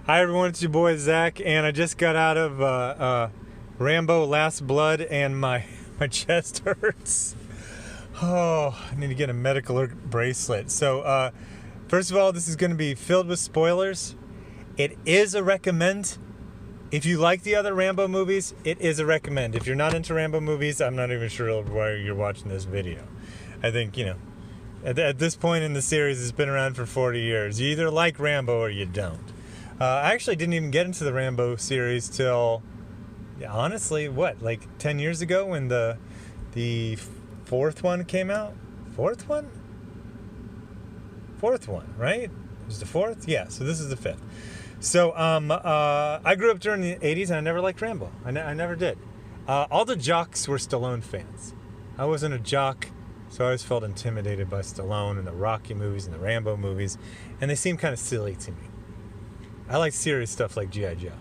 Hi everyone, it's your boy Zach, and I just got out of Rambo Last Blood, and my chest hurts. Oh, I need to get a medical bracelet. So, first of all, this is going to be filled with spoilers. It is a recommend. If you like the other Rambo movies, it is a recommend. If you're not into Rambo movies, I'm not even sure why you're watching this video. I think, at this point in the series, it's been around for 40 years. You either like Rambo or you don't. I actually didn't even get into the Rambo series till, honestly, like 10 years ago when the fourth one came out? Fourth one, right? It was the fourth? Yeah, so this is the fifth. So I grew up during the 80s and I never liked Rambo. I never did. All the jocks were Stallone fans. I wasn't a jock, so I always felt intimidated by Stallone and the Rocky movies and the Rambo movies, and they seemed kind of silly to me. I like serious stuff like G.I. Joe.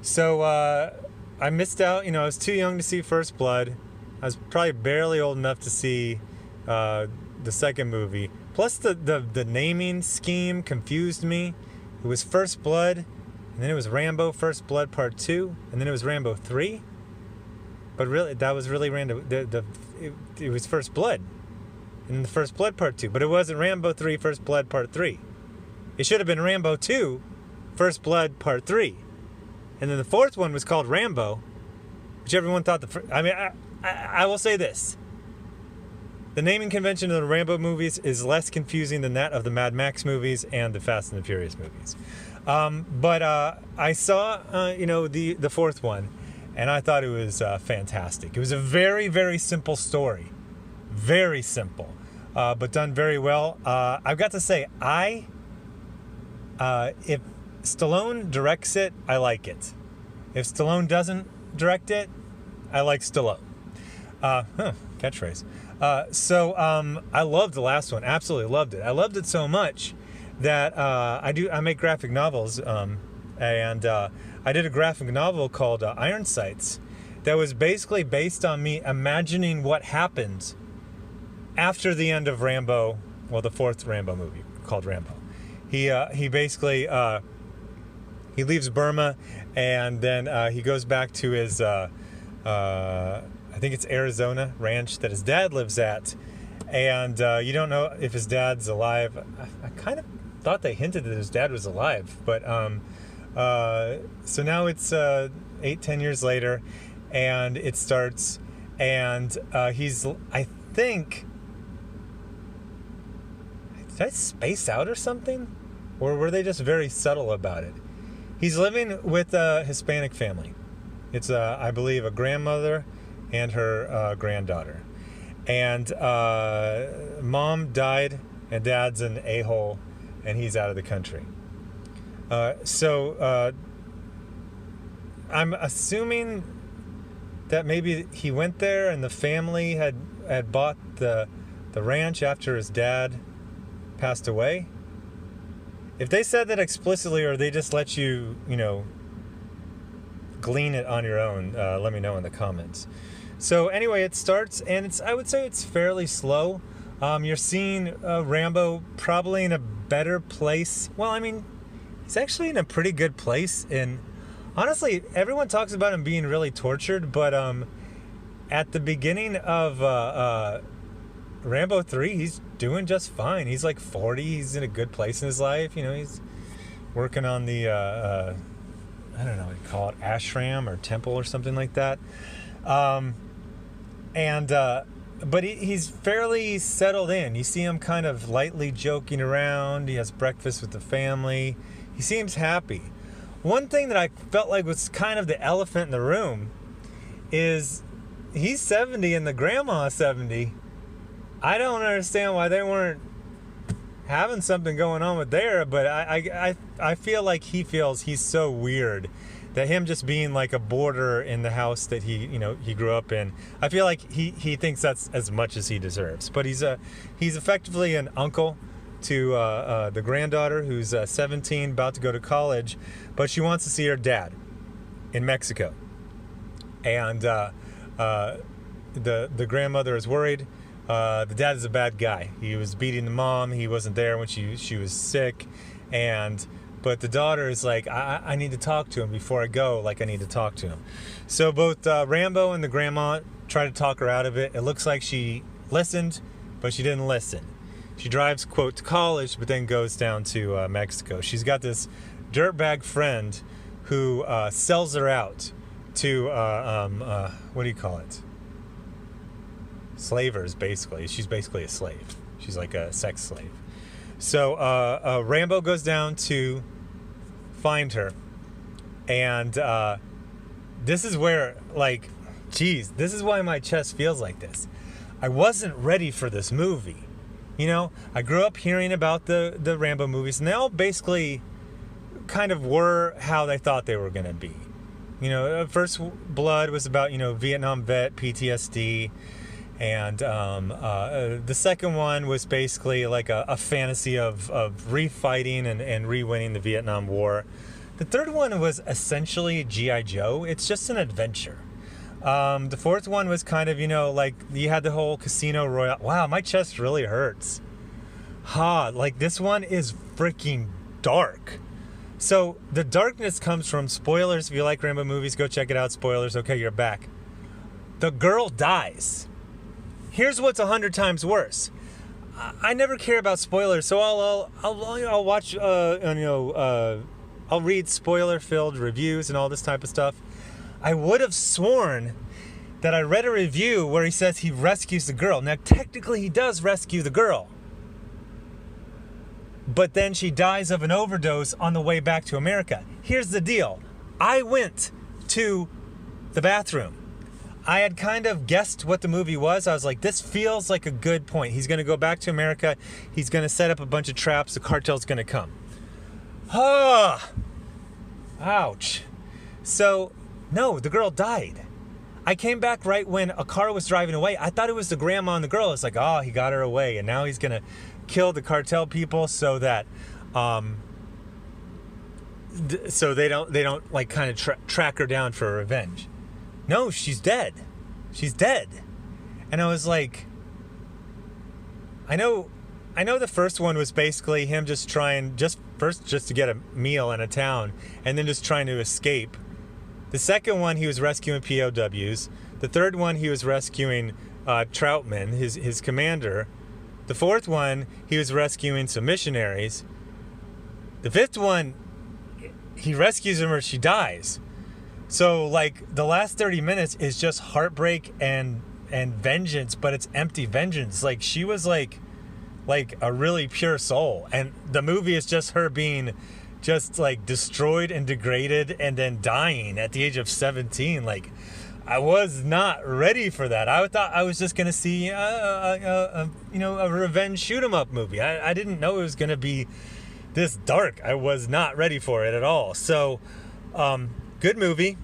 So I missed out. I was too young to see First Blood. I was probably barely old enough to see the second movie. Plus the naming scheme confused me. It was First Blood, and then it was Rambo First Blood Part 2, and then it was Rambo 3. But really, that was really random. It was First Blood, and then the First Blood Part 2. But it wasn't Rambo 3 First Blood Part 3. It should have been Rambo 2 First Blood Part 3. And then the fourth one was called Rambo, which everyone thought I will say this. The naming convention of the Rambo movies is less confusing than that of the Mad Max movies and the Fast and the Furious movies. But I saw, the fourth one, and I thought it was fantastic. It was a very, very simple story. Very simple, but done very well. I've got to say, if Stallone directs it, I like it. If Stallone doesn't direct it, I like Stallone. Catchphrase. So I loved the last one. Absolutely loved it. I loved it so much that I make graphic novels, and I did a graphic novel called Iron Sights that was basically based on me imagining what happened after the end of Rambo, the fourth Rambo movie called Rambo. He basically he leaves Burma, and then he goes back to his I think it's Arizona ranch that his dad lives at, and you don't know if his dad's alive. I kind of thought they hinted that his dad was alive, but so now it's 8-10 years later, and it starts, and he's, I think, did I space out or something? Or were they just very subtle about it? He's living with a Hispanic family. It's, I believe, a grandmother and her granddaughter. And mom died, and dad's an a-hole, and he's out of the country. So I'm assuming that maybe he went there and the family had bought the ranch after his dad passed away. If they said that explicitly, or they just let you, glean it on your own, let me know in the comments. So anyway, it starts, and I would say it's fairly slow. You're seeing Rambo probably in a better place. Well, he's actually in a pretty good place. And honestly, everyone talks about him being really tortured, but at the beginning of Rambo 3, he's doing just fine. He's like 40. He's in a good place in his life. He's working on the, I don't know what you call it, ashram or temple or something like that. But he's fairly settled in. You see him kind of lightly joking around. He has breakfast with the family. He seems happy. One thing that I felt like was kind of the elephant in the room is he's 70 and the grandma's 70. I don't understand why they weren't having something going on with there, but I feel like he feels he's so weird that him just being like a boarder in the house that he grew up in, I feel like he thinks that's as much as he deserves. But he's effectively an uncle to the granddaughter who's 17, about to go to college, but she wants to see her dad in Mexico, and the grandmother is worried. The dad is a bad guy. He was beating the mom. He wasn't there when she was sick, and But the daughter is like, I need to talk to him before I go. Like, I need to talk to him. So both Rambo and the grandma try to talk her out of it. It looks like she listened, but she didn't listen. She drives, quote, to college, but then goes down to Mexico. She's got this dirtbag friend who sells her out to, what do you call it? Slavers, basically. She's basically a slave. She's like a sex slave. So Rambo goes down to find her. And this is where, like, geez, this is why my chest feels like this. I wasn't ready for this movie. You know, I grew up hearing about the Rambo movies, and they all basically kind of were how they thought they were going to be. You know, First Blood was about, you know, Vietnam vet, PTSD. And the second one was basically like a fantasy of refighting and re-winning the Vietnam War. The third one was essentially G.I. Joe. It's just an adventure. The fourth one was kind of, you know, like you had the whole Casino Royale. Wow, my chest really hurts. Like this one is freaking dark. So the darkness comes from spoilers. If you like Rambo movies, go check it out. Spoilers. Okay, you're back. The girl dies. Here's what's 100 times worse. I never care about spoilers, so I'll watch I'll read spoiler-filled reviews and all this type of stuff. I would have sworn that I read a review where he says he rescues the girl. Now, technically, he does rescue the girl, but then she dies of an overdose on the way back to America. Here's the deal: I went to the bathroom. I had kind of guessed what the movie was. I was like, this feels like a good point. He's going to go back to America. He's going to set up a bunch of traps. The cartel's going to come. Ouch. So, no, the girl died. I came back right when a car was driving away. I thought it was the grandma and the girl. It's like, oh, he got her away. And now he's going to kill the cartel people so that... so they don't like kind of track her down for revenge. No, she's dead. She's dead. And I was like, I know the first one was basically him just trying, just to get a meal in a town, and then just trying to escape. The second one, he was rescuing POWs. The third one, he was rescuing Troutman, his commander. The fourth one, he was rescuing some missionaries. The fifth one, he rescues her or she dies. So, like, the last 30 minutes is just heartbreak and vengeance, but it's empty vengeance. Like, she was, like a really pure soul. And the movie is just her being just, like, destroyed and degraded and then dying at the age of 17. Like, I was not ready for that. I thought I was just going to see, a revenge shoot-'em-up movie. I didn't know it was going to be this dark. I was not ready for it at all. So, good movie.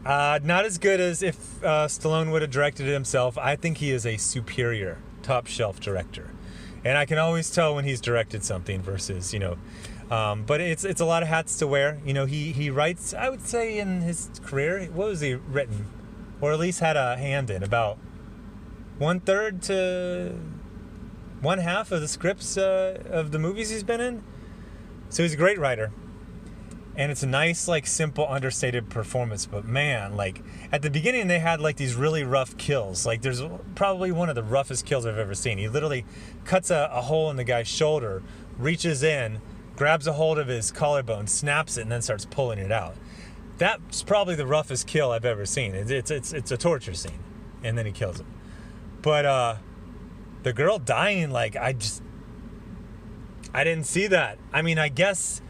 Not as good as if Stallone would have directed it himself. I think he is a superior, top-shelf director. And I can always tell when he's directed something versus, but it's a lot of hats to wear. You know, he writes, I would say in his career, what was he written? Or at least had a hand in about 1/3 to 1/2 of the scripts of the movies he's been in. So he's a great writer. And it's a nice, like, simple, understated performance. But, man, like, at the beginning, they had, like, these really rough kills. Like, there's probably one of the roughest kills I've ever seen. He literally cuts a hole in the guy's shoulder, reaches in, grabs a hold of his collarbone, snaps it, and then starts pulling it out. That's probably the roughest kill I've ever seen. It's a torture scene. And then he kills him. But, the girl dying, like, I didn't see that. I mean, I guess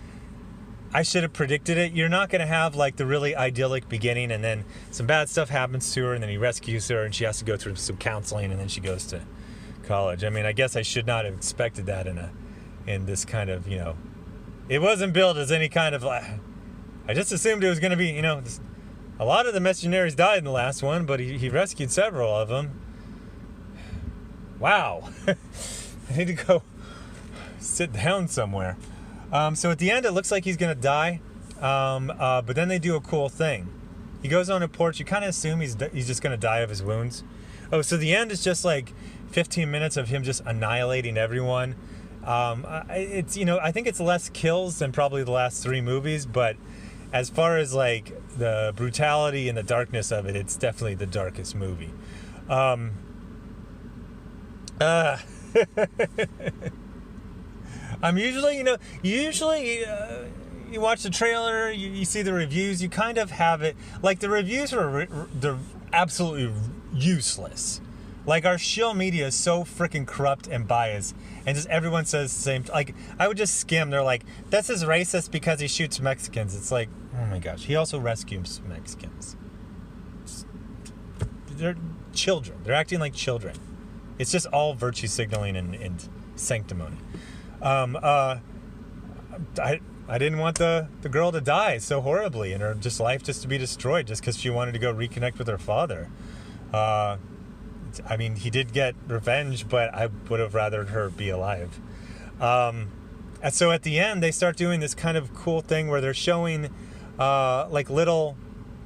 I should have predicted it. You're not going to have, like, the really idyllic beginning and then some bad stuff happens to her and then he rescues her and she has to go through some counseling and then she goes to college. I mean, I guess I should not have expected that in this kind of, it wasn't billed as any kind of, I just assumed it was going to be, a lot of the missionaries died in the last one, but he rescued several of them. Wow. I need to go sit down somewhere. So at the end, it looks like he's going to die, but then they do a cool thing. He goes on a porch. You kind of assume he's just going to die of his wounds. Oh, so the end is just like 15 minutes of him just annihilating everyone. It's, you know, I think it's less kills than probably the last 3 movies, but as far as like the brutality and the darkness of it, it's definitely the darkest movie. I'm usually, you know, you watch the trailer, you see the reviews, you kind of have it. Like, the reviews are they're absolutely useless. Like, our shill media is so freaking corrupt and biased, and just everyone says the same. Like, I would just skim. They're like, "This is racist because he shoots Mexicans." It's like, oh my gosh, he also rescues Mexicans. They're children. They're acting like children. It's just all virtue signaling and sanctimony. I didn't want the girl to die so horribly and her just life just to be destroyed just because she wanted to go reconnect with her father. I mean, he did get revenge, but I would have rather her be alive. And so at the end, they start doing this kind of cool thing where they're showing like little,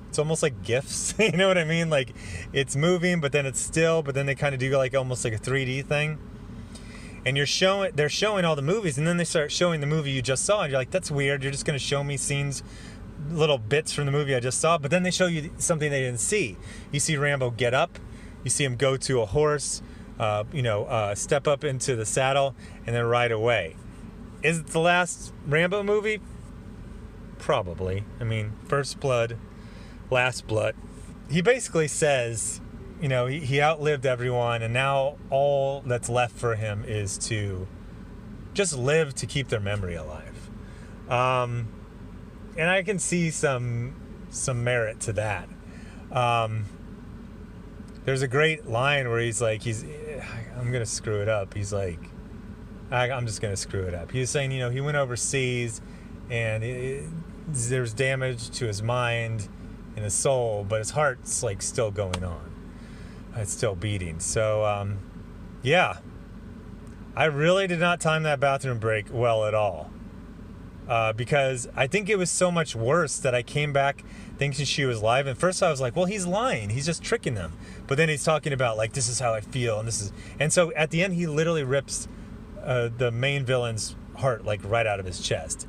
it's almost like GIFs, you know what I mean? Like, it's moving, but then it's still, but then they kind of do like almost like a 3D thing. And they're showing all the movies, and then they start showing the movie you just saw, and you're like, that's weird. You're just going to show me scenes, little bits from the movie I just saw, but then they show you something they didn't see. You see Rambo get up, you see him go to a horse, step up into the saddle, and then ride away. Is it the last Rambo movie? Probably. I mean, first blood, last blood. He basically says, you know, he outlived everyone, and now all that's left for him is to just live to keep their memory alive. And I can see some merit to that. There's a great line where he's like, I'm going to screw it up. He's like, I'm just going to screw it up. He was saying, you know, he went overseas, and there's damage to his mind and his soul, but his heart's like still going on. It's still beating. So, yeah. I really did not time that bathroom break well at all. Because I think it was so much worse that I came back thinking she was alive. And first I was like, well, he's lying. He's just tricking them. But then he's talking about, like, this is how I feel. And so at the end, he literally rips the main villain's heart, like, right out of his chest.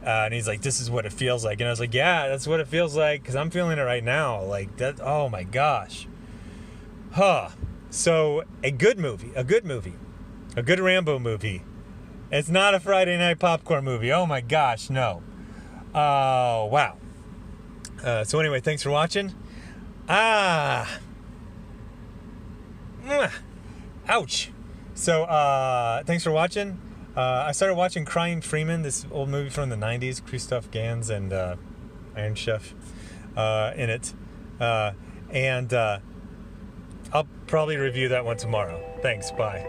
And he's like, this is what it feels like. And I was like, yeah, that's what it feels like, because I'm feeling it right now. Like, that, oh my gosh. So a good Rambo movie. It's not a Friday night popcorn movie. Oh my gosh, no. Oh, wow. So anyway, thanks for watching. Ouch. So thanks for watching. I started watching Crying Freeman, this old movie from the 90s, Christoph Gans and Iron Chef in it. And I'll probably review that one tomorrow. Thanks, bye.